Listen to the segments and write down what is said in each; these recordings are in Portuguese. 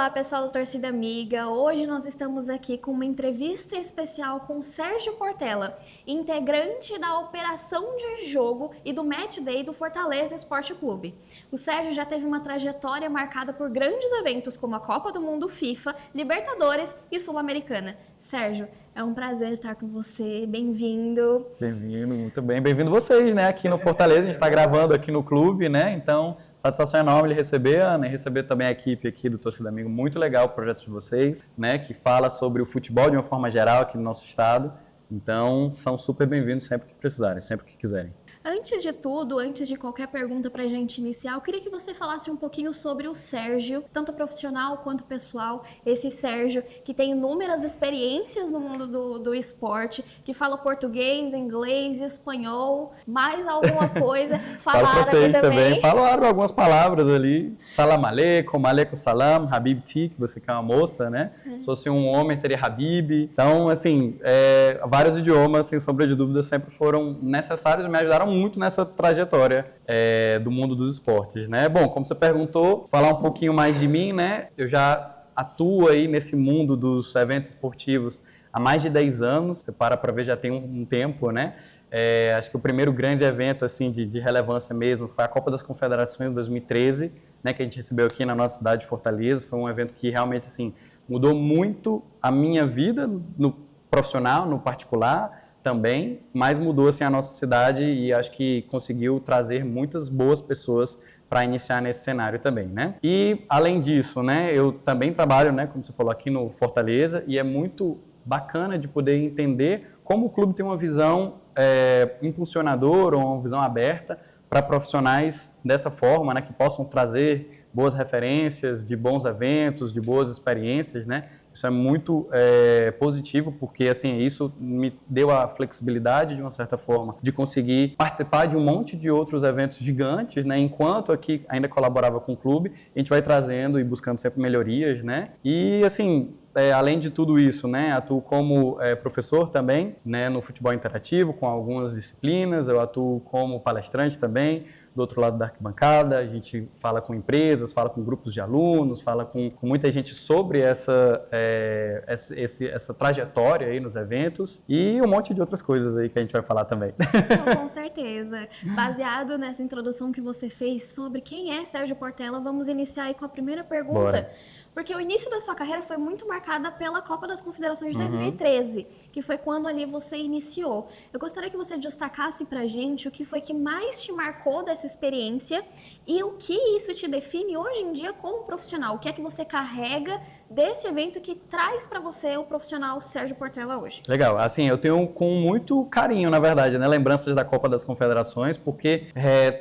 Olá, pessoal do Torcida Amiga. Hoje nós estamos aqui com uma entrevista especial com Sérgio Portela, integrante da operação de jogo e do Match Day do Fortaleza Esporte Clube. O Sérgio já teve uma trajetória marcada por grandes eventos como a Copa do Mundo, FIFA, Libertadores e Sul-Americana. Sérgio, é um prazer estar com você. Bem-vindo. Bem-vindo, muito bem. Bem-vindo vocês, né? Aqui no Fortaleza, a gente está gravando aqui no clube, né? Então, satisfação enorme lhe receber, né? Receber também a equipe aqui do Torcida Amigo. Muito legal o projeto de vocês, né? Que fala sobre o futebol de uma forma geral aqui no nosso estado. Então, são super bem-vindos sempre que precisarem, sempre que quiserem. Antes de tudo, antes de qualquer pergunta para a gente iniciar, eu queria que você falasse um pouquinho sobre o Sérgio, tanto profissional quanto pessoal. Esse Sérgio que tem inúmeras experiências no mundo do esporte, que fala português, inglês, espanhol, mais alguma coisa. Falaram aqui também. Falaram algumas palavras ali. Salam aleikum, aleikum salam, habibti, que você que é uma moça, né? Se fosse um homem, seria habib. Então, assim, vários idiomas, sem sombra de dúvida, sempre foram necessários e me ajudaram muito nessa trajetória do mundo dos esportes, né? Bom, como você perguntou, falar um pouquinho mais de mim, né? Eu já atuo aí nesse mundo dos eventos esportivos há mais de 10 anos, você para ver, já tem um tempo, né? Acho que o primeiro grande evento assim, de relevância mesmo foi a Copa das Confederações de 2013, né, que a gente recebeu aqui na nossa cidade de Fortaleza. Foi um evento que realmente assim, mudou muito a minha vida no profissional, no particular, também, mas mudou assim a nossa cidade e acho que conseguiu trazer muitas boas pessoas para iniciar nesse cenário também, né? E além disso, né, eu também trabalho, né, como você falou, aqui no Fortaleza, e é muito bacana de poder entender como o clube tem uma visão impulsionadora ou uma visão aberta para profissionais dessa forma, né, que possam trazer boas referências de bons eventos, de boas experiências, né? Isso é muito positivo, porque assim, isso me deu a flexibilidade, de uma certa forma, de conseguir participar de um monte de outros eventos gigantes, né? Enquanto aqui ainda colaborava com o clube, a gente vai trazendo e buscando sempre melhorias, né? E assim, além de tudo isso, né, atuo como professor também, né, no futebol interativo, com algumas disciplinas. Eu atuo como palestrante também, do outro lado da arquibancada. A gente fala com empresas, fala com grupos de alunos, fala com muita gente sobre essa trajetória aí nos eventos e um monte de outras coisas aí que a gente vai falar também. Com certeza. Baseado nessa introdução que você fez sobre quem é Sérgio Portela, vamos iniciar aí com a primeira pergunta. Bora. Porque o início da sua carreira foi muito marcada pela Copa das Confederações de 2013, que foi quando ali você iniciou. Eu gostaria que você destacasse pra gente o que foi que mais te marcou dessa experiência e o que isso te define hoje em dia como profissional. O que é que você carrega desse evento que traz pra você o profissional Sérgio Portela hoje? Legal. Assim, eu tenho com muito carinho, na verdade, né, lembranças da Copa das Confederações, porque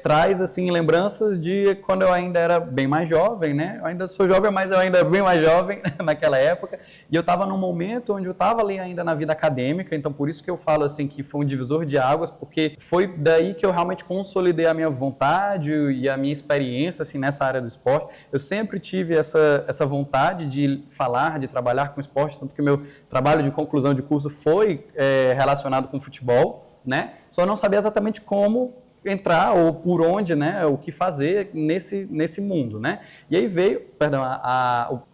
traz, assim, lembranças de quando eu ainda era bem mais jovem, né? Eu ainda sou jovem, mas eu ainda bem mais jovem naquela época, e eu estava num momento onde eu estava ali ainda na vida acadêmica, então por isso que eu falo assim que foi um divisor de águas, porque foi daí que eu realmente consolidei a minha vontade e a minha experiência assim nessa área do esporte. Eu sempre tive essa vontade de falar, de trabalhar com esporte, tanto que o meu trabalho de conclusão de curso foi relacionado com futebol, né? Só não sabia exatamente como entrar ou por onde, né, o que fazer nesse mundo, né? E aí veio,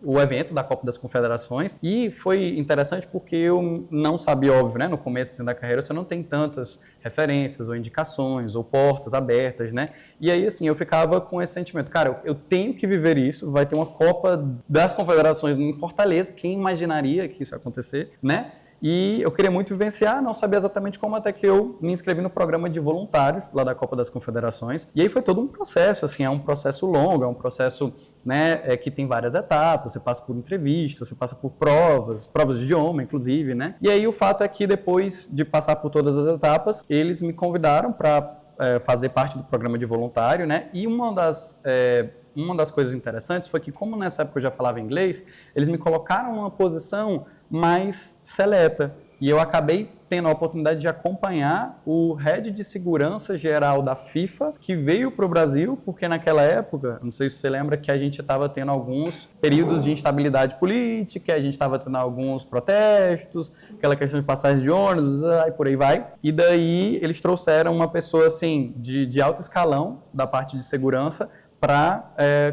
o evento da Copa das Confederações e foi interessante porque eu não sabia, óbvio, né, no começo assim, da carreira você não tem tantas referências ou indicações ou portas abertas, né? E aí, assim, eu ficava com esse sentimento, cara, eu tenho que viver isso, vai ter uma Copa das Confederações em Fortaleza, quem imaginaria que isso ia acontecer, né? E eu queria muito vivenciar, não sabia exatamente como, até que eu me inscrevi no programa de voluntários lá da Copa das Confederações. E aí foi todo um processo, assim, é um processo longo, é um processo, né, que tem várias etapas. Você passa por entrevistas, você passa por provas de idioma, inclusive, né? E aí o fato é que depois de passar por todas as etapas, eles me convidaram para fazer parte do programa de voluntário, né? E uma das coisas interessantes foi que, como nessa época eu já falava inglês, eles me colocaram numa posição mais seleta. E eu acabei tendo a oportunidade de acompanhar o head de segurança geral da FIFA, que veio para o Brasil, porque naquela época, não sei se você lembra, que a gente estava tendo alguns períodos de instabilidade política, a gente estava tendo alguns protestos, aquela questão de passagem de ônibus, e por aí vai. E daí eles trouxeram uma pessoa assim de alto escalão da parte de segurança para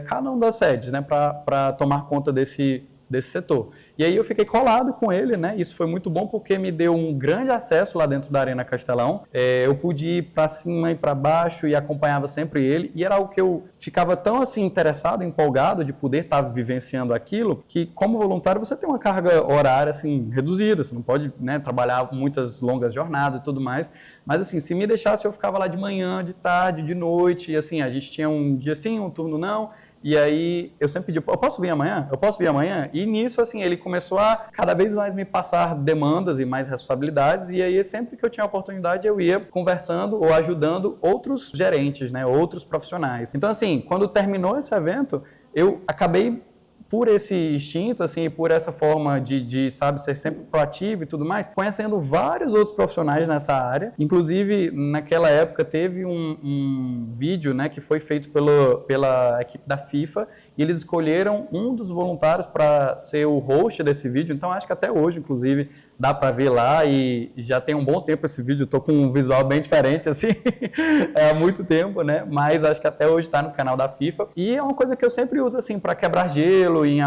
cada uma das sedes, né, para tomar conta desse setor. E aí eu fiquei colado com ele, né? Isso foi muito bom porque me deu um grande acesso lá dentro da Arena Castelão. Eu pude ir para cima e para baixo e acompanhava sempre ele. E era algo que eu ficava tão assim interessado, empolgado de poder estar vivenciando aquilo, que como voluntário você tem uma carga horária assim reduzida. Você não pode, né, trabalhar muitas longas jornadas e tudo mais. Mas assim, se me deixasse eu ficava lá de manhã, de tarde, de noite. E assim, a gente tinha um dia sim, um turno não. E aí eu sempre pedi, eu posso vir amanhã? Eu posso vir amanhã? E nisso, assim, ele começou a cada vez mais me passar demandas e mais responsabilidades. E aí sempre que eu tinha a oportunidade, eu ia conversando ou ajudando outros gerentes, né? Outros profissionais. Então, assim, quando terminou esse evento, eu acabei, por esse instinto, assim, por essa forma de sabe, ser sempre proativo e tudo mais, conhecendo vários outros profissionais nessa área. Inclusive, naquela época, teve um vídeo, né, que foi feito pela equipe da FIFA, e eles escolheram um dos voluntários para ser o host desse vídeo. Então, acho que até hoje, inclusive, dá para ver lá, e já tem um bom tempo esse vídeo, estou com um visual bem diferente, assim, há muito tempo, né, mas acho que até hoje está no canal da FIFA, e é uma coisa que eu sempre uso, assim, para quebrar gelo em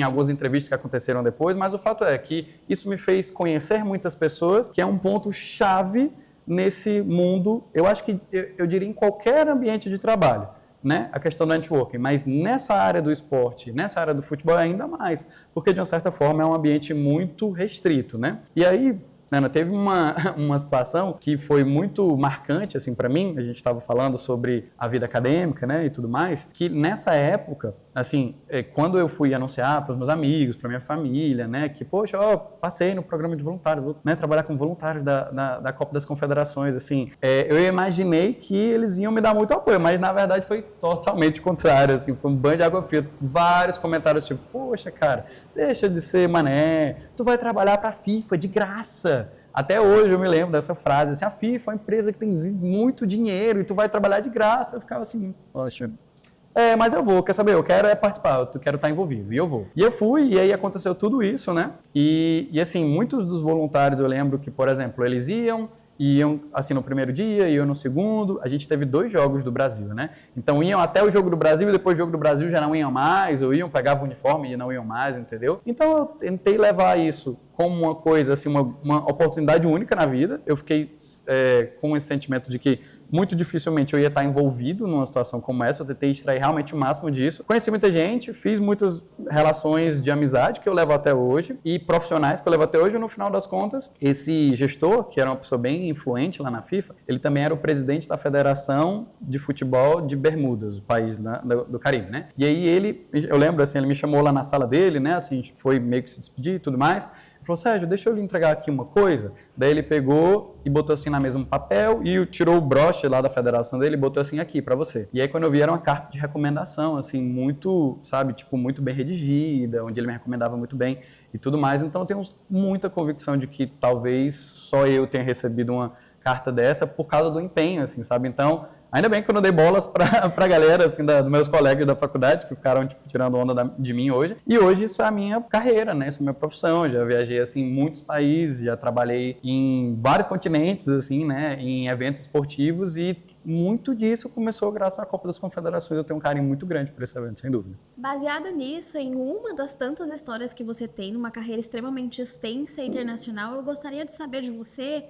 algumas entrevistas que aconteceram depois, mas o fato é que isso me fez conhecer muitas pessoas, que é um ponto-chave nesse mundo, eu acho que, eu diria, em qualquer ambiente de trabalho, né, a questão do networking, mas nessa área do esporte, nessa área do futebol ainda mais, porque de uma certa forma é um ambiente muito restrito, né? E aí, Ana, teve uma situação que foi muito marcante, assim, para mim. A gente estava falando sobre a vida acadêmica, né, e tudo mais, que nessa época, assim, quando eu fui anunciar para os meus amigos, para minha família, né, que, poxa, ó, passei no programa de voluntário, vou, né, trabalhar com voluntários da Copa das Confederações, assim, eu imaginei que eles iam me dar muito apoio, mas na verdade foi totalmente contrário, assim, foi um banho de água fria, vários comentários tipo, poxa, cara, deixa de ser mané, tu vai trabalhar para a FIFA de graça. Até hoje eu me lembro dessa frase, assim, a FIFA é uma empresa que tem muito dinheiro e tu vai trabalhar de graça. Eu ficava assim, poxa, mas eu vou, quer saber, eu quero participar, eu quero estar envolvido, e eu vou. E eu fui, e aí aconteceu tudo isso, né? E assim, muitos dos voluntários, eu lembro que, por exemplo, eles iam assim no primeiro dia, iam no segundo. A gente teve 2 jogos do Brasil, né? Então iam até o jogo do Brasil e depois do jogo do Brasil já não iam mais, ou iam, pegavam o uniforme e não iam mais, entendeu? Então eu tentei levar isso como uma coisa, assim, uma oportunidade única na vida. Eu fiquei com esse sentimento de que muito dificilmente eu ia estar envolvido numa situação como essa. Eu tentei extrair realmente o máximo disso. Conheci muita gente, fiz muitas relações de amizade que eu levo até hoje e profissionais que eu levo até hoje. E no final das contas, esse gestor, que era uma pessoa bem influente lá na FIFA, ele também era o presidente da Federação de Futebol de Bermudas, o país do Caribe, né? E aí eu lembro, assim, ele me chamou lá na sala dele, né? Assim, a gente foi meio que se despedir e tudo mais. Ele falou, Sérgio, deixa eu lhe entregar aqui uma coisa. Daí ele pegou e botou assim na mesa um papel e tirou o broche lá da federação dele e botou assim aqui pra você. E aí quando eu vi era uma carta de recomendação, assim, muito, sabe, tipo, muito bem redigida, onde ele me recomendava muito bem e tudo mais. Então eu tenho muita convicção de que talvez só eu tenha recebido uma carta dessa por causa do empenho, assim, sabe? Então, ainda bem que eu não dei bolas pra galera, assim, dos meus colegas da faculdade, que ficaram, tipo, tirando onda de mim hoje. E hoje isso é a minha carreira, né? Isso é a minha profissão. Já viajei, assim, em muitos países, já trabalhei em vários continentes, assim, né? Em eventos esportivos, e muito disso começou graças à Copa das Confederações. Eu tenho um carinho muito grande por esse evento, sem dúvida. Baseado nisso, em uma das tantas histórias que você tem, numa carreira extremamente extensa e internacional, eu gostaria de saber de você.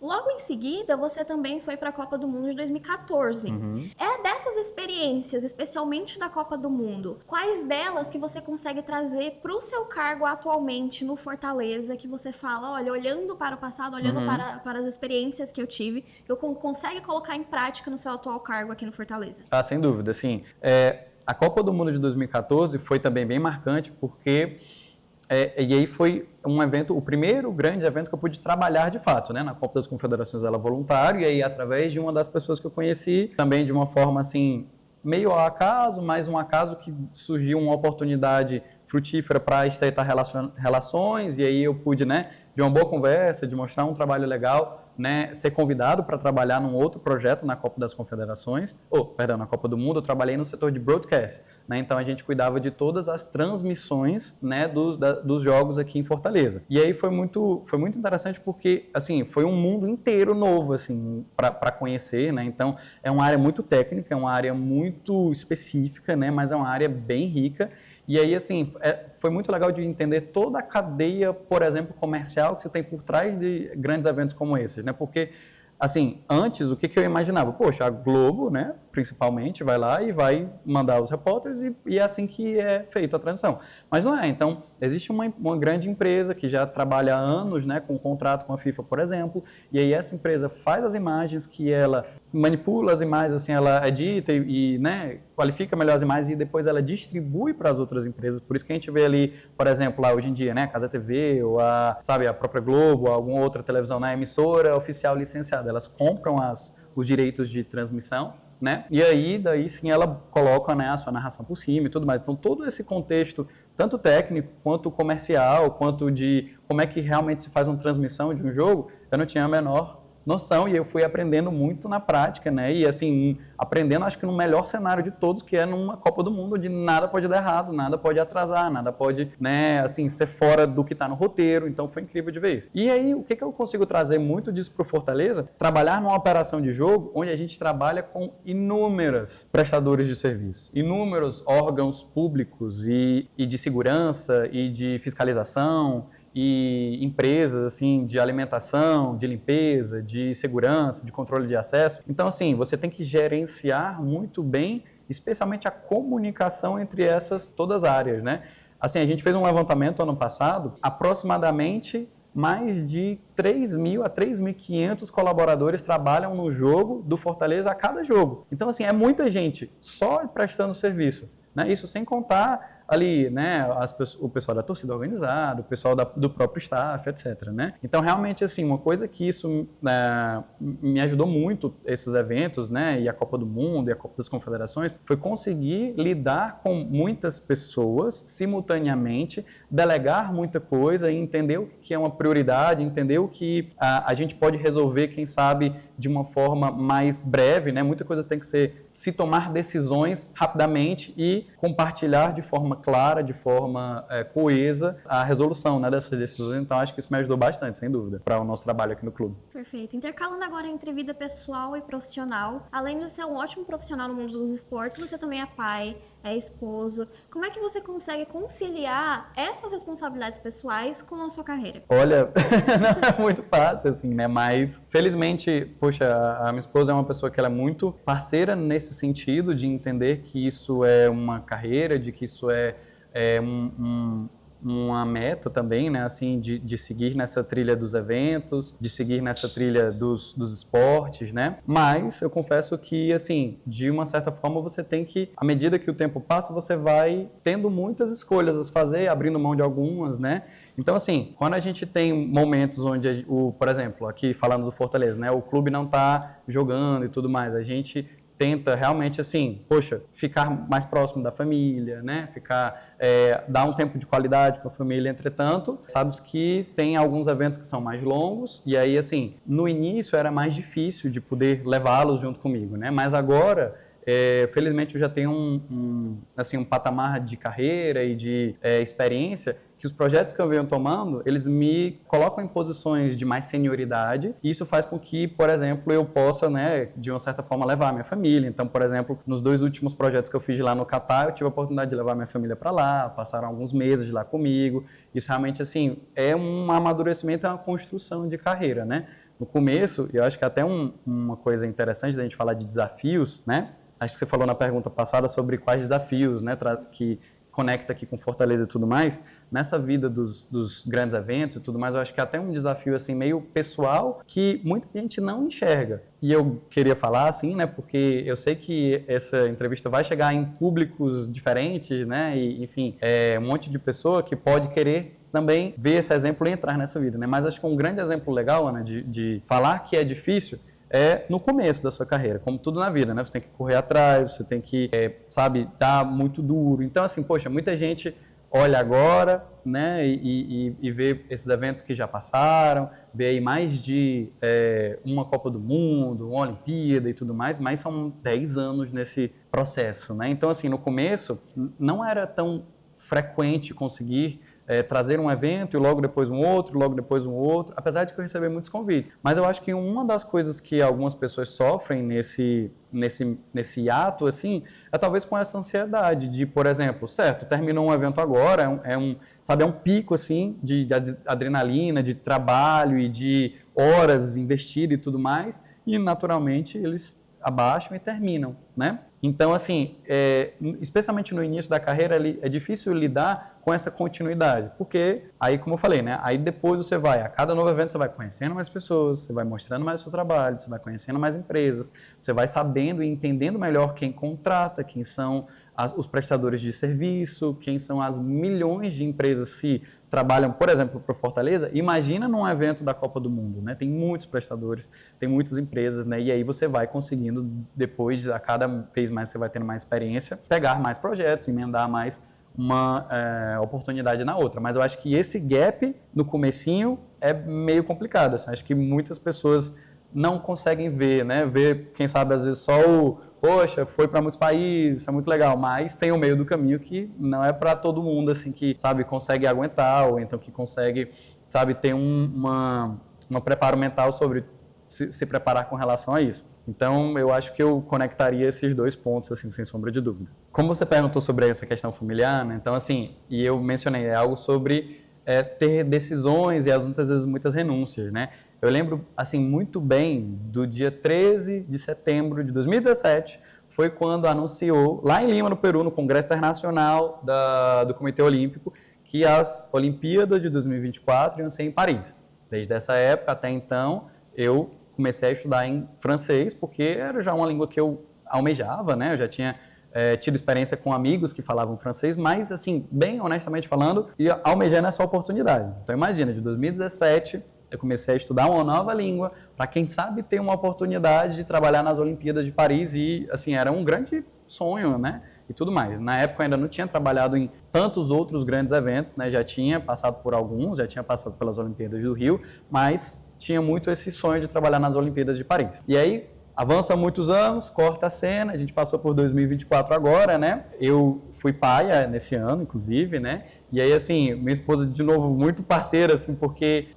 Logo em seguida, você também foi para a Copa do Mundo de 2014. Uhum. Dessas experiências, especialmente da Copa do Mundo, quais delas que você consegue trazer para o seu cargo atualmente no Fortaleza, que você fala, olha, olhando para o passado, olhando para as experiências que eu tive, eu consegue colocar em prática no seu atual cargo aqui no Fortaleza? Ah, sem dúvida, assim. A Copa do Mundo de 2014 foi também bem marcante, porque... e aí foi um evento, o primeiro grande evento que eu pude trabalhar de fato, né? Na Copa das Confederações ela voluntário, e aí através de uma das pessoas que eu conheci, também de uma forma assim, meio ao acaso, mas um acaso que surgiu uma oportunidade frutífera para estreitar relações, e aí eu pude, né, de uma boa conversa, de mostrar um trabalho legal, né, ser convidado para trabalhar num outro projeto na Copa das Confederações, na Copa do Mundo, eu trabalhei no setor de broadcast, né, então a gente cuidava de todas as transmissões, né, dos jogos aqui em Fortaleza. E aí foi muito interessante porque, assim, foi um mundo inteiro novo, assim, para conhecer, né, então é uma área muito técnica, é uma área muito específica, né, mas é uma área bem rica. E aí, assim, foi muito legal de entender toda a cadeia, por exemplo, comercial que você tem por trás de grandes eventos como esses, né? Porque, assim, antes, o que eu imaginava? Poxa, a Globo, né, principalmente, vai lá e vai mandar os repórteres e é assim que é feita a transmissão. Mas não é. Então, existe uma grande empresa que já trabalha há anos, né, com um contrato com a FIFA, por exemplo, e aí essa empresa faz as imagens, que ela manipula as imagens, assim, ela edita e né, qualifica melhor as imagens e depois ela distribui para as outras empresas. Por isso que a gente vê ali, por exemplo, lá hoje em dia, né, a Casa TV ou a própria Globo, ou alguma outra televisão na emissora oficial licenciada, elas compram os direitos de transmissão, né? E aí, daí sim, ela coloca, né, a sua narração por cima e tudo mais. Então, todo esse contexto, tanto técnico, quanto comercial, quanto de como é que realmente se faz uma transmissão de um jogo, eu não tinha a menor noção e eu fui aprendendo muito na prática, né? E assim, aprendendo acho que no melhor cenário de todos, que é numa Copa do Mundo, onde nada pode dar errado, nada pode atrasar, nada pode, né, assim, ser fora do que está no roteiro. Então foi incrível de ver isso. E aí, o que eu consigo trazer muito disso para o Fortaleza? Trabalhar numa operação de jogo onde a gente trabalha com inúmeros prestadores de serviço, inúmeros órgãos públicos e de segurança e de fiscalização, e empresas assim de alimentação, de limpeza, de segurança, de controle de acesso. Então, assim, você tem que gerenciar muito bem, especialmente a comunicação entre essas todas as áreas, né? Assim, a gente fez um levantamento ano passado, aproximadamente mais de 3.000 a 3.500 colaboradores trabalham no jogo do Fortaleza a cada jogo. Então, assim, é muita gente só prestando serviço, né? Isso sem contar ali, né, o pessoal da torcida organizada, o pessoal do próprio staff, etc, né? Então, realmente, assim, uma coisa que isso me ajudou muito, esses eventos, né, e a Copa do Mundo e a Copa das Confederações, foi conseguir lidar com muitas pessoas simultaneamente, delegar muita coisa e entender o que é uma prioridade, entender o que a gente pode resolver, quem sabe, de uma forma mais breve, né? Muita coisa tem que se tomar decisões rapidamente e compartilhar de forma clara, de forma coesa, a resolução, né, dessas decisões. Então, acho que isso me ajudou bastante, sem dúvida, para o nosso trabalho aqui no clube. Perfeito. Intercalando agora entre vida pessoal e profissional, além de ser um ótimo profissional no mundo dos esportes, você também é pai, é esposo. Como é que você consegue conciliar essas responsabilidades pessoais com a sua carreira? Olha, não é muito fácil, assim, né? Mas, felizmente, poxa, a minha esposa é uma pessoa que ela é muito parceira nesse sentido de entender que isso é uma carreira, de que isso é uma meta também, né, assim, de seguir nessa trilha dos eventos, de seguir nessa trilha dos esportes, né, mas eu confesso que, assim, de uma certa forma você tem que, à medida que o tempo passa, você vai tendo muitas escolhas a fazer, abrindo mão de algumas, né, então, assim, quando a gente tem momentos onde, por exemplo, aqui falando do Fortaleza, né, o clube não está jogando e tudo mais, a gente tenta realmente, assim, poxa, ficar mais próximo da família, né? Dar um tempo de qualidade com a família. Entretanto, sabes que tem alguns eventos que são mais longos e aí, assim, no início era mais difícil de poder levá-los junto comigo, né? Mas agora, felizmente, eu já tenho um patamar de carreira e de experiência que os projetos que eu venho tomando, eles me colocam em posições de mais senioridade e isso faz com que, por exemplo, eu possa, né, de uma certa forma, levar a minha família. Então, por exemplo, nos 2 últimos projetos que eu fiz lá no Catar, eu tive a oportunidade de levar minha família para lá, passaram alguns meses lá comigo. Isso realmente, assim, é um amadurecimento, é uma construção de carreira, né? No começo, eu acho que até uma coisa interessante da gente falar de desafios, né? Acho que você falou na pergunta passada sobre quais desafios, né, que conecta aqui com Fortaleza e tudo mais, nessa vida dos grandes eventos e tudo mais, eu acho que é até um desafio assim meio pessoal que muita gente não enxerga. E eu queria falar assim, né, porque eu sei que essa entrevista vai chegar em públicos diferentes, né, e enfim, um monte de pessoa que pode querer também ver esse exemplo e entrar nessa vida, né, mas acho que um grande exemplo legal, Ana, de falar que é difícil no começo da sua carreira, como tudo na vida, né? Você tem que correr atrás, você tem que, dar muito duro. Então, assim, poxa, muita gente olha agora, né, e vê esses eventos que já passaram, vê aí mais de uma Copa do Mundo, uma Olimpíada e tudo mais, mas são 10 anos nesse processo, né? Então, assim, no começo não era tão frequente conseguir trazer um evento e logo depois um outro, apesar de que eu recebi muitos convites. Mas eu acho que uma das coisas que algumas pessoas sofrem nesse ato, assim, é talvez com essa ansiedade de, por exemplo, certo, terminou um evento agora, sabe, é um pico, assim, de adrenalina, de trabalho e de horas investidas e tudo mais, e naturalmente eles abaixam e terminam, né? Então, assim, especialmente no início da carreira, é difícil lidar com essa continuidade, porque aí, como eu falei, né? Aí depois você vai, a cada novo evento você vai conhecendo mais pessoas, você vai mostrando mais o seu trabalho, você vai conhecendo mais empresas, você vai sabendo e entendendo melhor quem contrata, quem são os prestadores de serviço, quem são as milhões de empresas se trabalham, por exemplo, para o Fortaleza. Imagina num evento da Copa do Mundo, né? Tem muitos prestadores, tem muitas empresas, né? E aí você vai conseguindo, depois, a cada vez mais você vai tendo mais experiência, pegar mais projetos, emendar mais uma oportunidade na outra. Mas eu acho que esse gap no comecinho é meio complicado. Assim. Acho que muitas pessoas não conseguem ver, né? Ver, quem sabe, às vezes só poxa, foi para muitos países, isso é muito legal, mas tem o meio do caminho que não é para todo mundo, assim, que, sabe, consegue aguentar, ou então que consegue, sabe, ter uma preparo mental sobre se preparar com relação a isso. Então, eu acho que eu conectaria esses dois pontos, assim, sem sombra de dúvida. Como você perguntou sobre essa questão familiar, né? Então, assim, e eu mencionei, é algo sobre ter decisões e muitas vezes muitas renúncias, né? Eu lembro, assim, muito bem do dia 13 de setembro de 2017, foi quando anunciou, lá em Lima, no Peru, no Congresso Internacional do Comitê Olímpico, que as Olimpíadas de 2024 iam ser em Paris. Desde essa época até então, eu comecei a estudar em francês, porque era já uma língua que eu almejava, né? Eu já tinha tido experiência com amigos que falavam francês, mas, assim, bem honestamente falando, ia almejando essa oportunidade. Então, imagina, de 2017... eu comecei a estudar uma nova língua para, quem sabe, ter uma oportunidade de trabalhar nas Olimpíadas de Paris e, assim, era um grande sonho, né? E tudo mais. Na época eu ainda não tinha trabalhado em tantos outros grandes eventos, né? Já tinha passado por alguns, já tinha passado pelas Olimpíadas do Rio, mas tinha muito esse sonho de trabalhar nas Olimpíadas de Paris. E aí, avança muitos anos, corta a cena, a gente passou por 2024 agora, né? Eu fui pai nesse ano, inclusive, né? E aí, assim, minha esposa, de novo, muito parceira, assim, porque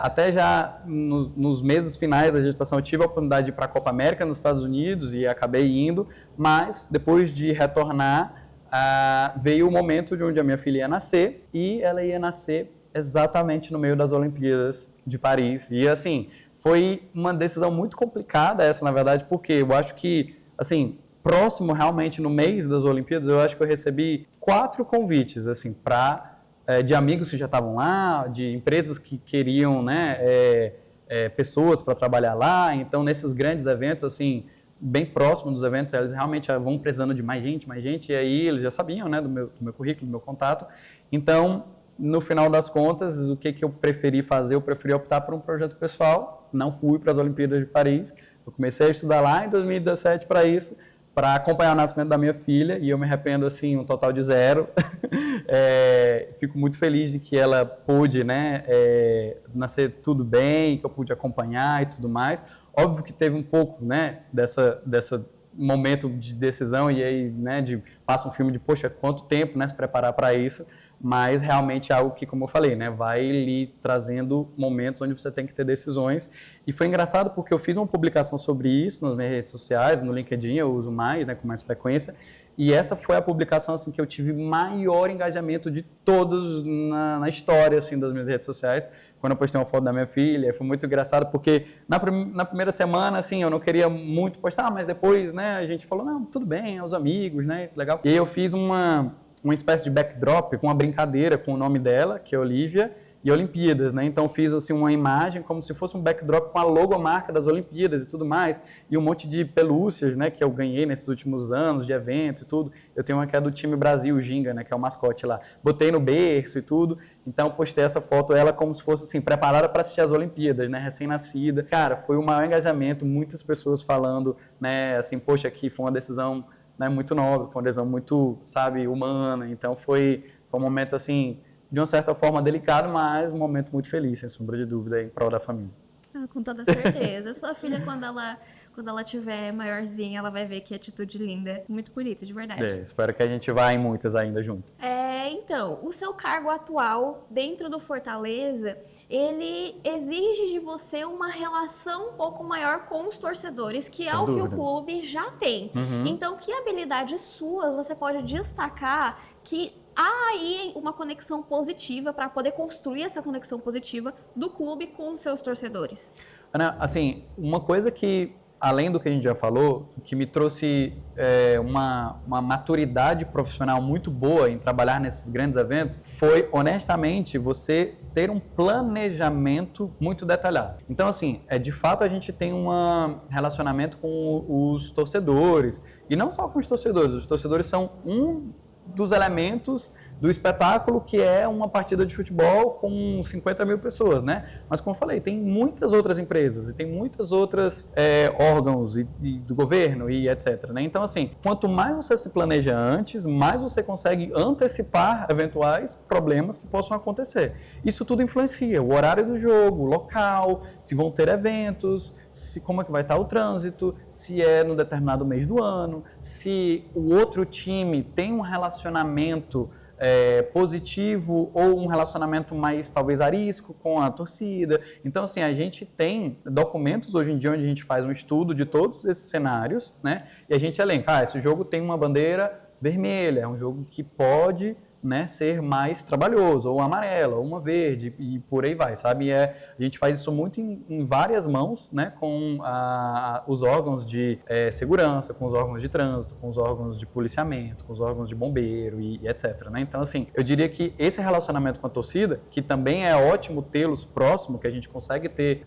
até já nos meses finais da gestação eu tive a oportunidade de ir para a Copa América nos Estados Unidos e acabei indo, mas depois de retornar, veio o momento de onde a minha filha ia nascer, e ela ia nascer exatamente no meio das Olimpíadas de Paris. E, assim, foi uma decisão muito complicada essa, na verdade, porque eu acho que, assim, próximo realmente no mês das Olimpíadas, eu acho que eu recebi 4 convites, assim, de amigos que já estavam lá, de empresas que queriam, né, pessoas para trabalhar lá. Então, nesses grandes eventos, assim, bem próximo dos eventos, eles realmente vão precisando de mais gente, e aí eles já sabiam, né, do meu currículo, do meu contato. Então, no final das contas, o que eu preferi fazer? Eu preferi optar por um projeto pessoal, não fui para as Olimpíadas de Paris, eu comecei a estudar lá em 2017 para isso, para acompanhar o nascimento da minha filha, e eu me arrependo, assim, um total de 0. Fico muito feliz de que ela pôde, né, nascer tudo bem, que eu pude acompanhar e tudo mais. Óbvio que teve um pouco, né, dessa momento de decisão, e aí, né, passa um filme de, poxa, quanto tempo, né, se preparar para isso, mas realmente é algo que, como eu falei, né, vai lhe trazendo momentos onde você tem que ter decisões. E foi engraçado porque eu fiz uma publicação sobre isso nas minhas redes sociais, no LinkedIn eu uso mais, né, com mais frequência, e essa foi a publicação, assim, que eu tive maior engajamento de todos na história, assim, das minhas redes sociais, quando eu postei uma foto da minha filha. Foi muito engraçado porque na primeira semana, assim, eu não queria muito postar, mas depois, né, a gente falou, não, tudo bem, é os amigos, né, legal. E aí eu fiz uma espécie de backdrop com uma brincadeira com o nome dela, que é Olivia, e Olimpíadas, né? Então fiz, assim, uma imagem como se fosse um backdrop com a logomarca das Olimpíadas e tudo mais, e um monte de pelúcias, né, que eu ganhei nesses últimos anos de eventos e tudo. Eu tenho uma que é do time Brasil, o Ginga, né, que é o mascote lá. Botei no berço e tudo, então postei essa foto, ela como se fosse, assim, preparada para assistir as Olimpíadas, né, recém-nascida. Cara, foi o maior engajamento, muitas pessoas falando, né, assim, poxa, que foi uma decisão, né, muito nobre, foi uma decisão muito, sabe, humana. Então foi Foi um momento, assim, de uma certa forma delicado, mas um momento muito feliz, sem sombra de dúvida, em prol da família. Com toda certeza. Sua filha, quando ela tiver maiorzinha, ela vai ver que atitude linda. Muito bonito, de verdade. Espero que a gente vá em muitas ainda junto. Então, o seu cargo atual dentro do Fortaleza, ele exige de você uma relação um pouco maior com os torcedores, que é Sem o dúvida. que o clube já tem. Então, que habilidade sua você pode destacar que há aí uma conexão positiva para poder construir essa conexão positiva do clube com os seus torcedores? Ana, assim, uma coisa que, além do que a gente já falou, que me trouxe uma maturidade profissional muito boa em trabalhar nesses grandes eventos, foi, honestamente, você ter um planejamento muito detalhado. Então, assim, de fato a gente tem um relacionamento com os torcedores, e não só com os torcedores são um dos elementos do espetáculo, que é uma partida de futebol com 50 mil pessoas, né? Mas, como eu falei, tem muitas outras empresas e tem muitas outras órgãos do governo e etc, né? Então, assim, quanto mais você se planeja antes, mais você consegue antecipar eventuais problemas que possam acontecer. Isso tudo influencia o horário do jogo, o local, se vão ter eventos, como é que vai estar o trânsito, se é no determinado mês do ano, se o outro time tem um relacionamento positivo ou um relacionamento mais, talvez, arisco com a torcida. Então, assim, a gente tem documentos hoje em dia onde a gente faz um estudo de todos esses cenários, né? E a gente elenca, esse jogo tem uma bandeira vermelha, é um jogo que pode, né, ser mais trabalhoso, ou amarela, ou uma verde, e por aí vai, sabe? A gente faz isso muito em várias mãos, né, com os órgãos de segurança, com os órgãos de trânsito, com os órgãos de policiamento, com os órgãos de bombeiro e etc, né? Então, assim, eu diria que esse relacionamento com a torcida, que também é ótimo tê-los próximo, que a gente consegue ter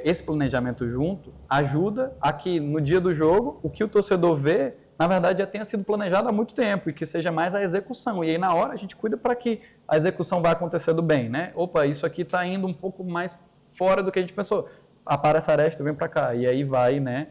esse planejamento junto, ajuda a que no dia do jogo, o que o torcedor vê, na verdade, já tenha sido planejado há muito tempo e que seja mais a execução. E aí, na hora, a gente cuida para que a execução vá acontecendo bem, né? Opa, isso aqui está indo um pouco mais fora do que a gente pensou. Apara essa aresta, vem para cá. E aí vai, né,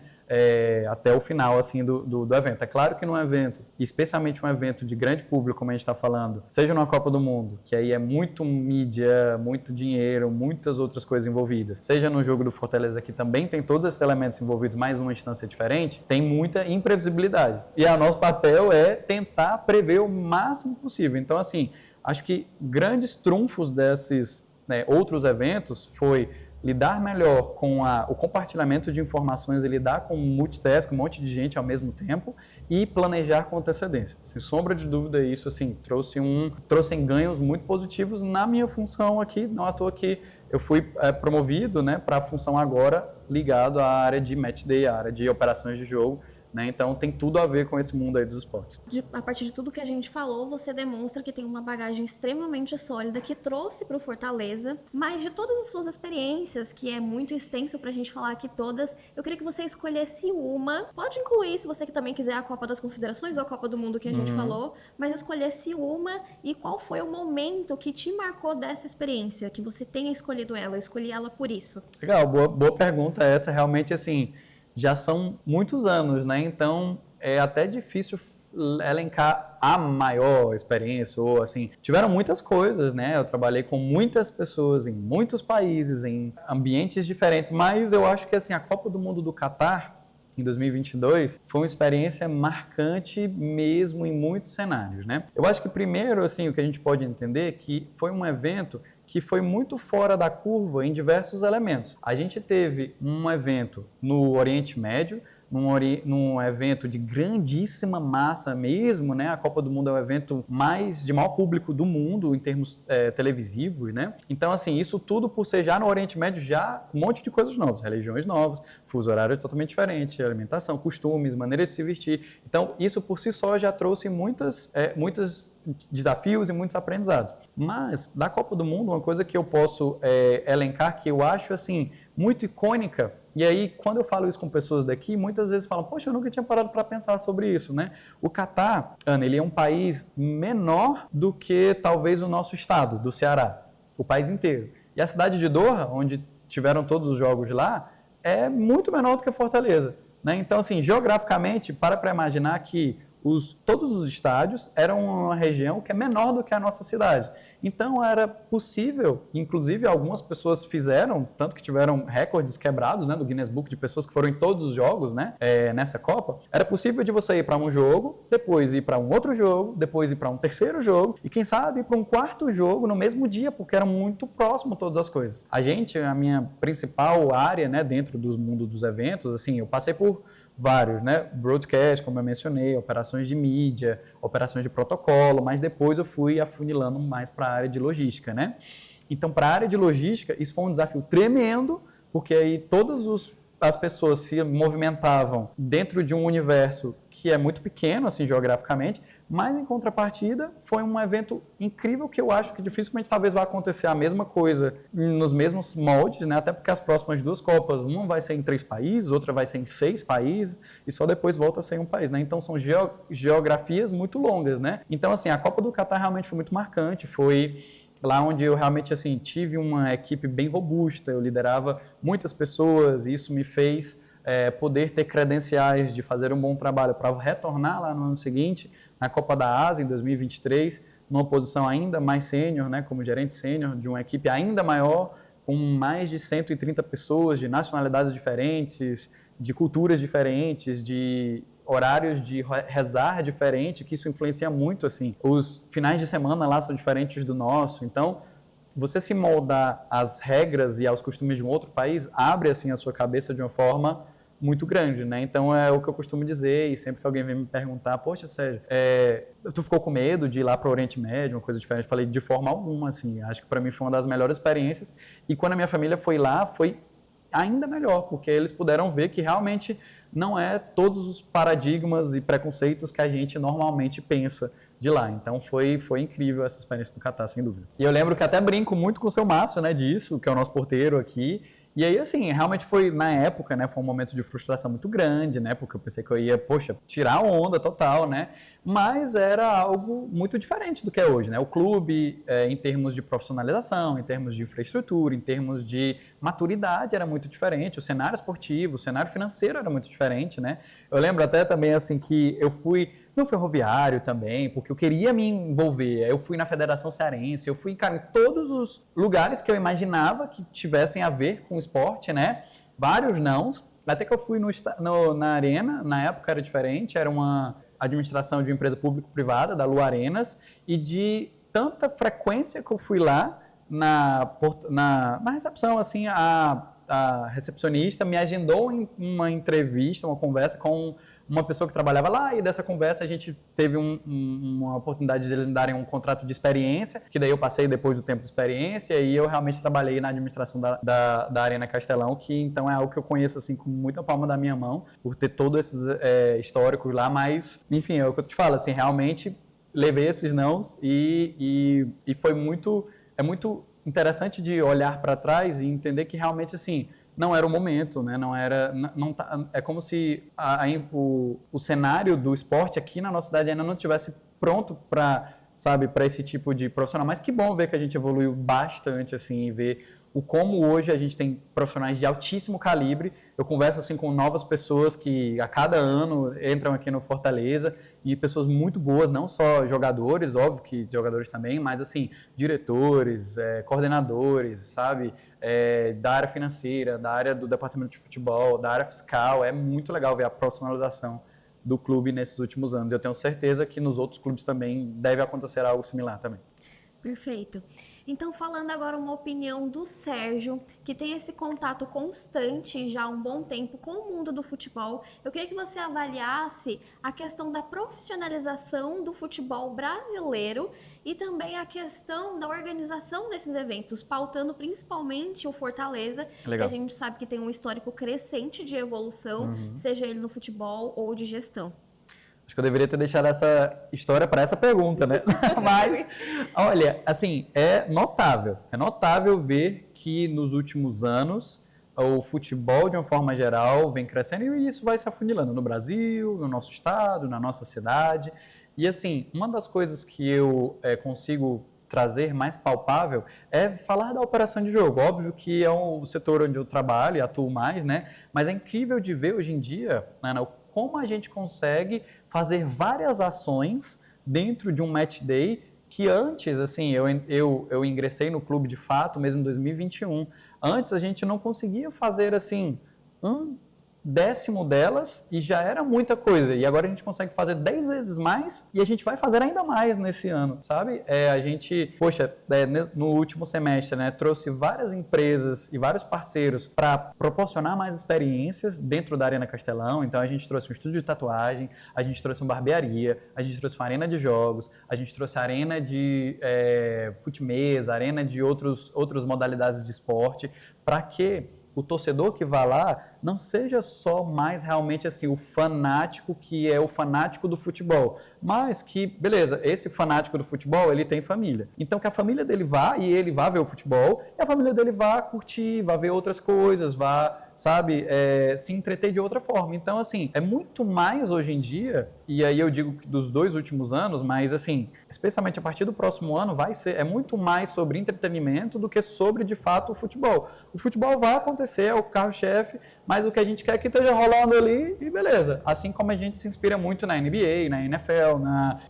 até o final, assim, do evento. É claro que num evento, especialmente um evento de grande público, como a gente está falando, seja numa Copa do Mundo, que aí é muito mídia, muito dinheiro, muitas outras coisas envolvidas, seja no jogo do Fortaleza, que também tem todos esses elementos envolvidos, mais uma instância diferente, tem muita imprevisibilidade. E o nosso papel é tentar prever o máximo possível. Então, assim, acho que grandes trunfos desses, né, outros eventos foi lidar melhor com o compartilhamento de informações e lidar com multitask, um monte de gente ao mesmo tempo e planejar com antecedência. Sem sombra de dúvida, isso assim, trouxe ganhos muito positivos na minha função aqui, não à toa que eu fui promovido, né, para a função agora ligado à área de match day, à área de operações de jogo, né? Então tem tudo a ver com esse mundo aí dos esportes. A partir de tudo que a gente falou, você demonstra que tem uma bagagem extremamente sólida que trouxe para o Fortaleza, mas de todas as suas experiências, que é muito extenso para a gente falar aqui todas, eu queria que você escolhesse uma, pode incluir se você também quiser a Copa das Confederações ou a Copa do Mundo que a gente falou, mas escolhesse uma e qual foi o momento que te marcou dessa experiência, que você tenha escolhido ela, escolhi ela por isso. Legal, boa pergunta essa, realmente assim, já são muitos anos, né? Então é até difícil elencar a maior experiência, ou assim, tiveram muitas coisas, né? Eu trabalhei com muitas pessoas em muitos países, em ambientes diferentes, mas eu acho que assim, a Copa do Mundo do Catar, em 2022, foi uma experiência marcante mesmo em muitos cenários, né? Eu acho que primeiro, assim, o que a gente pode entender é que foi um evento que foi muito fora da curva em diversos elementos. A gente teve um evento no Oriente Médio, num evento de grandíssima massa mesmo, né? A Copa do Mundo é o evento de maior público do mundo em termos televisivos, né? Então, assim, isso tudo por ser já no Oriente Médio, já um monte de coisas novas, religiões novas, fuso horário totalmente diferente, alimentação, costumes, maneiras de se vestir. Então, isso por si só já trouxe muitos desafios e muitos aprendizados. Mas, da Copa do Mundo, uma coisa que eu posso elencar, que eu acho, assim, muito icônica, e aí, quando eu falo isso com pessoas daqui, muitas vezes falam, poxa, eu nunca tinha parado para pensar sobre isso, né? O Catar, Ana, ele é um país menor do que, talvez, o nosso estado, do Ceará, o país inteiro. E a cidade de Doha, onde tiveram todos os jogos lá, é muito menor do que Fortaleza, né? Então, assim, geograficamente, para imaginar que todos os estádios eram uma região que é menor do que a nossa cidade. Então era possível, inclusive algumas pessoas fizeram, tanto que tiveram recordes quebrados, né, do Guinness Book de pessoas que foram em todos os jogos, né, nessa Copa. Era possível de você ir para um jogo, depois ir para um outro jogo, depois ir para um terceiro jogo e quem sabe ir para um quarto jogo no mesmo dia, porque era muito próximo todas as coisas. A minha principal área, né, dentro do mundo dos eventos, assim, eu passei por vários, né? Broadcast, como eu mencionei, operações de mídia, operações de protocolo, mas depois eu fui afunilando mais para a área de logística, né? Então, para a área de logística, isso foi um desafio tremendo, porque aí as pessoas se movimentavam dentro de um universo que é muito pequeno, assim, geograficamente, mas em contrapartida foi um evento incrível que eu acho que dificilmente talvez vá acontecer a mesma coisa nos mesmos moldes, né? Até porque as próximas 2 Copas, uma vai ser em 3 países, outra vai ser em 6 países e só depois volta a ser em um país, né? Então são geografias muito longas, né? Então assim, a Copa do Catar realmente foi muito marcante, foi lá onde eu realmente assim tive uma equipe bem robusta, eu liderava muitas pessoas e isso me fez poder ter credenciais de fazer um bom trabalho para retornar lá no ano seguinte, na Copa da Ásia, em 2023, numa posição ainda mais sênior, né, como gerente sênior de uma equipe ainda maior, com mais de 130 pessoas de nacionalidades diferentes, de culturas diferentes, de horários de rezar diferente, que isso influencia muito, assim. Os finais de semana lá são diferentes do nosso, então você se moldar às regras e aos costumes de um outro país abre, assim, a sua cabeça de uma forma muito grande, né? Então é o que eu costumo dizer e sempre que alguém vem me perguntar, poxa, Sérgio, tu ficou com medo de ir lá para o Oriente Médio, uma coisa diferente? Eu falei, de forma alguma, assim, acho que para mim foi uma das melhores experiências e quando a minha família foi lá, foi ainda melhor, porque eles puderam ver que realmente não é todos os paradigmas e preconceitos que a gente normalmente pensa de lá. Então foi incrível essa experiência do Catar, sem dúvida. E eu lembro que até brinco muito com o seu Márcio, né, disso, que é o nosso porteiro aqui. E aí, assim, realmente foi, na época, né, foi um momento de frustração muito grande, né, porque eu pensei que eu ia, poxa, tirar onda total, né, mas era algo muito diferente do que é hoje, né, o clube, em termos de profissionalização, em termos de infraestrutura, em termos de maturidade, era muito diferente, o cenário esportivo, o cenário financeiro era muito diferente, né, eu lembro até também, assim, que eu fui no ferroviário também, porque eu queria me envolver. Eu fui na Federação Cearense, eu fui, cara, em todos os lugares que eu imaginava que tivessem a ver com esporte, né? Vários não. Até que eu fui na Arena, na época era diferente, era uma administração de uma empresa público-privada, da Lu Arenas, e de tanta frequência que eu fui lá, na recepção, assim, a recepcionista me agendou em uma entrevista, uma conversa com uma pessoa que trabalhava lá, e dessa conversa a gente teve uma oportunidade de eles me darem um contrato de experiência, que daí eu passei depois do tempo de experiência, e eu realmente trabalhei na administração da Arena Castelão, que então é algo que eu conheço assim com muita palma da minha mão, por ter todos esses históricos lá, mas enfim, é o que eu te falo, assim, realmente levei esses nãos e foi muito interessante de olhar para trás e entender que realmente assim não era o momento, né? É como se o cenário do esporte aqui na nossa cidade ainda não estivesse pronto para esse tipo de profissional. Mas que bom ver que a gente evoluiu bastante assim e ver como hoje a gente tem profissionais de altíssimo calibre. Eu converso assim com novas pessoas que a cada ano entram aqui no Fortaleza e pessoas muito boas, não só jogadores, óbvio que jogadores também, mas assim, diretores, coordenadores, sabe? Da área financeira, da área do departamento de futebol, da área fiscal. É muito legal ver a profissionalização do clube nesses últimos anos. Eu tenho certeza que nos outros clubes também deve acontecer algo similar também. Perfeito. Então, falando agora uma opinião do Sérgio, que tem esse contato constante já há um bom tempo com o mundo do futebol, eu queria que você avaliasse a questão da profissionalização do futebol brasileiro e também a questão da organização desses eventos, pautando principalmente o Fortaleza, Legal. que a gente sabe que tem um histórico crescente de evolução, seja ele no futebol ou de gestão. Acho que eu deveria ter deixado essa história para essa pergunta, né? Mas, olha, assim, é notável ver que nos últimos anos o futebol, de uma forma geral, vem crescendo e isso vai se afunilando no Brasil, no nosso estado, na nossa cidade. E, assim, uma das coisas que eu consigo trazer mais palpável é falar da operação de jogo. Óbvio que é o setor onde eu trabalho e atuo mais, né? Mas é incrível de ver hoje em dia, né, como a gente consegue fazer várias ações dentro de um match day que antes, assim, eu ingressei no clube de fato mesmo em 2021. Antes a gente não conseguia fazer, assim, 1/10 delas e já era muita coisa. E agora a gente consegue fazer 10 vezes mais e a gente vai fazer ainda mais nesse ano, sabe? A gente, no último semestre, né, trouxe várias empresas e vários parceiros para proporcionar mais experiências dentro da Arena Castelão. Então a gente trouxe um estúdio de tatuagem, a gente trouxe uma barbearia, a gente trouxe uma arena de jogos, a gente trouxe a arena de fute-mesa, arena de outras modalidades de esporte, para que o torcedor que vai lá não seja só mais realmente assim o fanático que é o fanático do futebol, mas que, beleza, esse fanático do futebol, ele tem família. Então que a família dele vá e ele vá ver o futebol e a família dele vá curtir, vá ver outras coisas, vá, sabe, se entreter de outra forma. Então, assim, é muito mais hoje em dia, e aí eu digo que dos 2 últimos anos, mas assim, especialmente a partir do próximo ano, é muito mais sobre entretenimento do que sobre, de fato, o futebol. O futebol vai acontecer, é o carro-chefe, mas o que a gente quer é que esteja rolando ali e beleza. Assim como a gente se inspira muito na NBA, na NFL,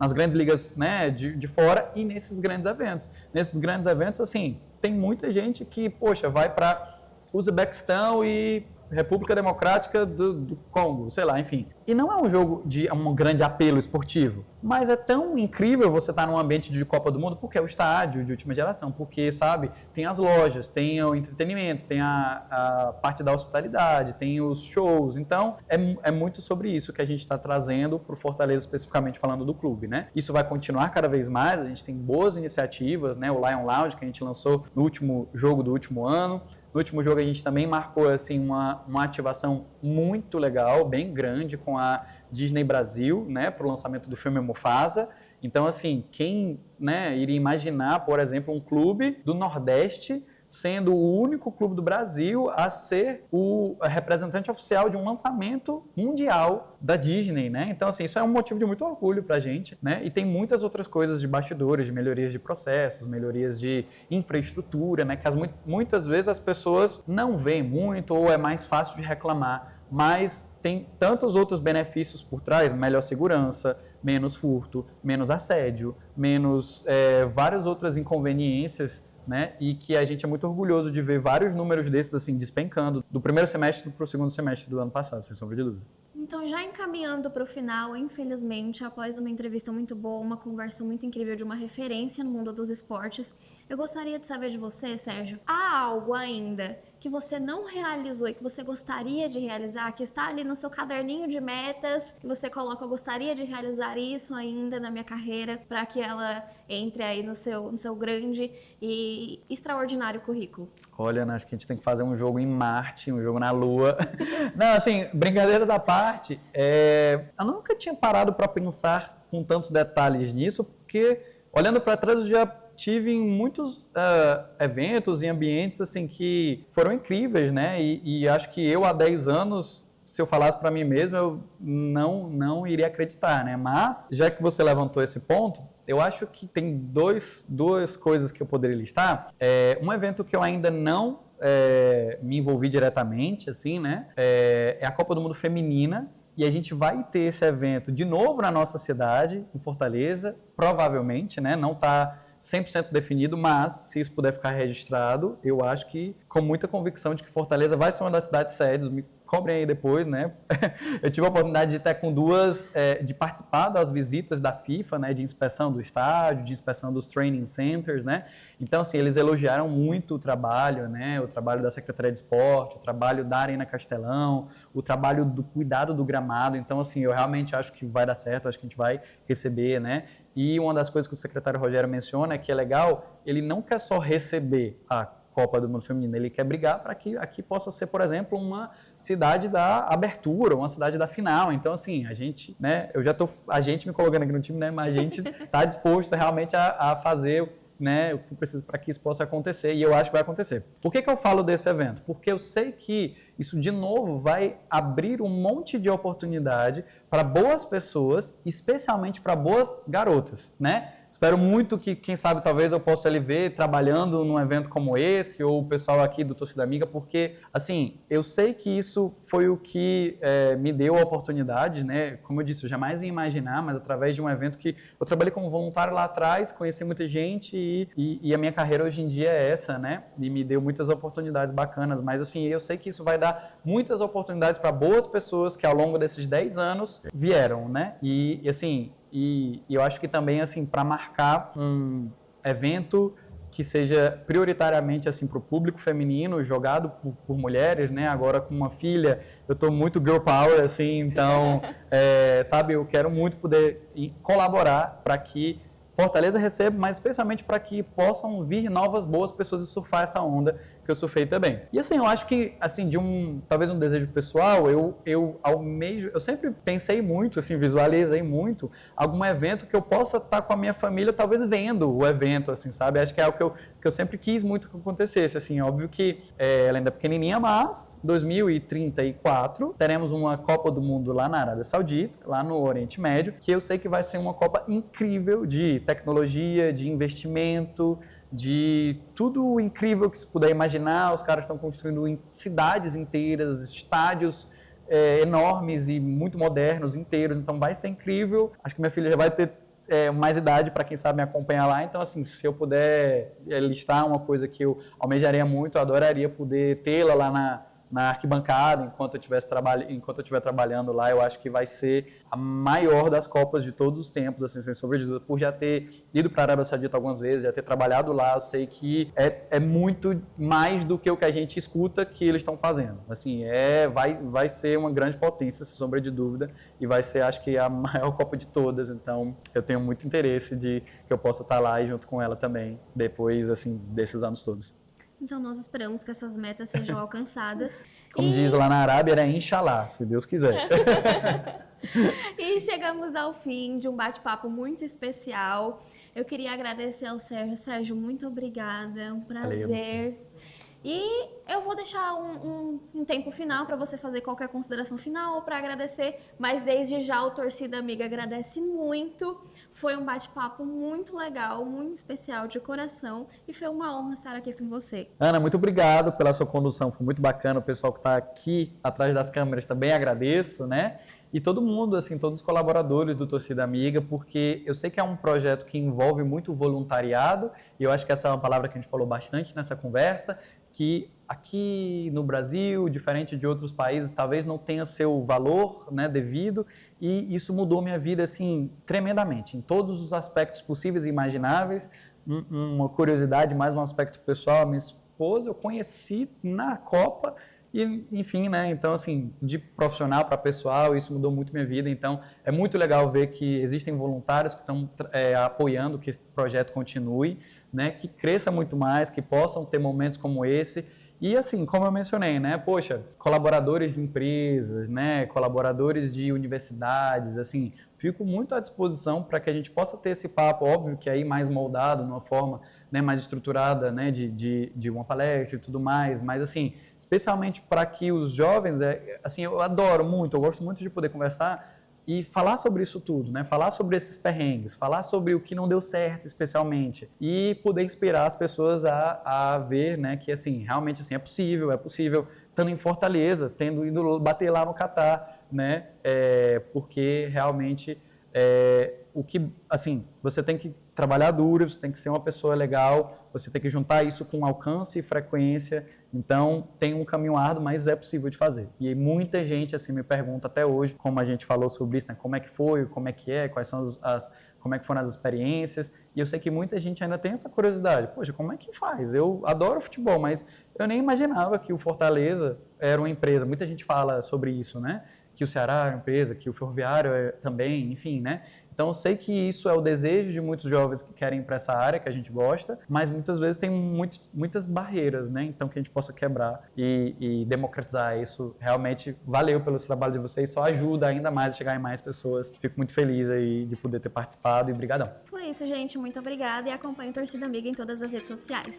nas grandes ligas, né, de fora e nesses grandes eventos. Nesses grandes eventos, assim, tem muita gente que, poxa, vai para Uzbequistão e República Democrática do Congo, sei lá, enfim. E não é um jogo de um grande apelo esportivo, mas é tão incrível você estar num ambiente de Copa do Mundo, porque é o estádio de última geração, porque, sabe, tem as lojas, tem o entretenimento, tem a parte da hospitalidade, tem os shows. Então, é muito sobre isso que a gente está trazendo para o Fortaleza, especificamente falando do clube, né? Isso vai continuar cada vez mais, a gente tem boas iniciativas, né? O Lion Lounge, que a gente lançou no último jogo do último ano. No último jogo a gente também marcou assim, uma ativação muito legal, bem grande, com a Disney Brasil, né, para o lançamento do filme Mufasa. Então, assim, quem, né, iria imaginar, por exemplo, um clube do Nordeste sendo o único clube do Brasil a ser o representante oficial de um lançamento mundial da Disney, né? Então, assim, isso é um motivo de muito orgulho pra gente, né? E tem muitas outras coisas de bastidores, de melhorias de processos, melhorias de infraestrutura, né? Que muitas vezes as pessoas não veem muito ou é mais fácil de reclamar, mas tem tantos outros benefícios por trás, melhor segurança, menos furto, menos assédio, menos várias outras inconveniências, né? E que a gente é muito orgulhoso de ver vários números desses assim despencando do primeiro semestre para o segundo semestre do ano passado, sem sombra de dúvida. Então, já encaminhando para o final, infelizmente, após uma entrevista muito boa, uma conversa muito incrível de uma referência no mundo dos esportes, eu gostaria de saber de você, Sérgio, há algo ainda que você não realizou e que você gostaria de realizar, que está ali no seu caderninho de metas, que você coloca, eu gostaria de realizar isso ainda na minha carreira, para que ela entre aí no seu grande e extraordinário currículo? Olha, acho que a gente tem que fazer um jogo em Marte, um jogo na Lua. Não, assim, brincadeira da parte, eu nunca tinha parado para pensar com tantos detalhes nisso, porque olhando para trás eu já tive em muitos eventos e ambientes assim que foram incríveis, né? E acho que eu há 10 anos, se eu falasse para mim mesmo, eu não iria acreditar, né? Mas, já que você levantou esse ponto, eu acho que tem duas coisas que eu poderia listar. Um evento que eu ainda não me envolvi diretamente, assim, né? É a Copa do Mundo Feminina. E a gente vai ter esse evento de novo na nossa cidade, em Fortaleza, provavelmente, né? Não está 100% definido, mas se isso puder ficar registrado, eu acho que com muita convicção de que Fortaleza vai ser uma das cidades sedes. Me cobrem aí depois, né? Eu tive a oportunidade de estar com de participar das visitas da FIFA, né? De inspeção do estádio, de inspeção dos training centers, né? Então, assim, eles elogiaram muito o trabalho, né? O trabalho da Secretaria de Esporte, o trabalho da Arena Castelão, o trabalho do cuidado do gramado. Então, assim, eu realmente acho que vai dar certo, acho que a gente vai receber, né? E uma das coisas que o secretário Rogério menciona é que é legal, ele não quer só receber a Copa do Mundo Feminino, ele quer brigar para que aqui possa ser, por exemplo, uma cidade da abertura, uma cidade da final. Então, assim, a gente, né, a gente me colocando aqui no time, né, mas a gente está disposto realmente a fazer, né, o que for preciso para que isso possa acontecer, e eu acho que vai acontecer. Por que eu falo desse evento? Porque eu sei que isso, de novo, vai abrir um monte de oportunidade para boas pessoas, especialmente para boas garotas, né? Espero muito que, quem sabe, talvez eu possa lhe ver trabalhando num evento como esse, ou o pessoal aqui do Torcida Amiga, porque, assim, eu sei que isso foi o que me deu a oportunidade, né? Como eu disse, eu jamais ia imaginar, mas através de um evento que eu trabalhei como voluntário lá atrás, conheci muita gente e a minha carreira hoje em dia é essa, né? E me deu muitas oportunidades bacanas, mas, assim, eu sei que isso vai dar muitas oportunidades para boas pessoas que ao longo desses 10 anos vieram, né? E eu acho que também, assim, para marcar um evento que seja prioritariamente, assim, para o público feminino, jogado por mulheres, né? Agora com uma filha, eu estou muito girl power, assim, então, sabe, eu quero muito poder colaborar para que Fortaleza receba, mas especialmente para que possam vir novas boas pessoas e surfar essa onda que eu surfei também. E assim, eu acho que, assim, talvez um desejo pessoal, eu almejo, eu sempre pensei muito, assim, visualizei muito algum evento que eu possa estar com a minha família, talvez vendo o evento, assim, sabe? Acho que é algo que eu sempre quis muito que acontecesse, assim, óbvio que ela ainda é pequenininha, mas 2034 teremos uma Copa do Mundo lá na Arábia Saudita, lá no Oriente Médio, que eu sei que vai ser uma Copa incrível de tecnologia, de investimento, de tudo incrível que se puder imaginar. Os caras estão construindo cidades inteiras, estádios enormes e muito modernos, inteiros, então vai ser incrível. Acho que minha filha já vai ter mais idade para, quem sabe, me acompanhar lá. Então, assim, se eu puder listar uma coisa que eu almejaria muito, eu adoraria poder tê-la lá na arquibancada, enquanto eu estiver trabalhando lá. Eu acho que vai ser a maior das Copas de todos os tempos, assim, sem sombra de dúvida. Por já ter ido para a Arábia Saudita algumas vezes, já ter trabalhado lá, eu sei que é muito mais do que o que a gente escuta que eles estão fazendo. Assim, vai ser uma grande potência, sem sombra de dúvida, e vai ser, acho que, a maior Copa de todas. Então, eu tenho muito interesse de que eu possa estar lá e junto com ela também, depois, assim, desses anos todos. Então, nós esperamos que essas metas sejam alcançadas. Como diz lá na Arábia, era Inshallah, se Deus quiser. E chegamos ao fim de um bate-papo muito especial. Eu queria agradecer ao Sérgio. Sérgio, muito obrigada, é um prazer. Valeu. E eu vou deixar um tempo final para você fazer qualquer consideração final ou para agradecer, mas desde já o Torcida Amiga agradece muito. Foi um bate-papo muito legal, muito especial, de coração, e foi uma honra estar aqui com você. Ana, muito obrigado pela sua condução, foi muito bacana. O pessoal que está aqui atrás das câmeras também agradeço, né? E todo mundo, assim, todos os colaboradores do Torcida Amiga, porque eu sei que é um projeto que envolve muito voluntariado, e eu acho que essa é uma palavra que a gente falou bastante nessa conversa, que aqui no Brasil, diferente de outros países, talvez não tenha seu valor, né, devido, e isso mudou minha vida, assim, tremendamente, em todos os aspectos possíveis e imagináveis. Uma curiosidade, mais um aspecto pessoal, a minha esposa eu conheci na Copa, e, enfim, né, então, assim, de profissional para pessoal, isso mudou muito minha vida. Então, é muito legal ver que existem voluntários que estão apoiando que esse projeto continue, né, que cresça muito mais, que possam ter momentos como esse. E, assim, como eu mencionei, né, poxa, colaboradores de empresas, né, colaboradores de universidades, assim, fico muito à disposição para que a gente possa ter esse papo, óbvio que aí mais moldado, numa forma, né, mais estruturada, né, de uma palestra e tudo mais, mas, assim, especialmente para que os jovens, assim, eu adoro muito, eu gosto muito de poder conversar e falar sobre isso tudo, né? Falar sobre esses perrengues, falar sobre o que não deu certo, especialmente, e poder inspirar as pessoas a ver, né, que, assim, realmente, assim, é possível, estando em Fortaleza, tendo ido bater lá no Catar, né? Porque realmente o que, assim, você tem que trabalhar duro, você tem que ser uma pessoa legal, você tem que juntar isso com alcance e frequência. Então, tem um caminho árduo, mas é possível de fazer. E muita gente, assim, me pergunta até hoje, como a gente falou sobre isso, né? Como é que foi, como é que é, quais são como é que foram as experiências. E eu sei que muita gente ainda tem essa curiosidade. Poxa, como é que faz? Eu adoro futebol, mas eu nem imaginava que o Fortaleza era uma empresa. Muita gente fala sobre isso, né? Que o Ceará é uma empresa, que o Ferroviário também, enfim, né? Então, eu sei que isso é o desejo de muitos jovens que querem ir para essa área que a gente gosta, mas muitas vezes tem muitas barreiras, né? Então, que a gente possa quebrar e democratizar isso. Realmente, valeu pelo trabalho de vocês, só ajuda ainda mais a chegar em mais pessoas. Fico muito feliz aí de poder ter participado e brigadão. Foi isso, gente. Muito obrigada e acompanhe o Torcida Amiga em todas as redes sociais.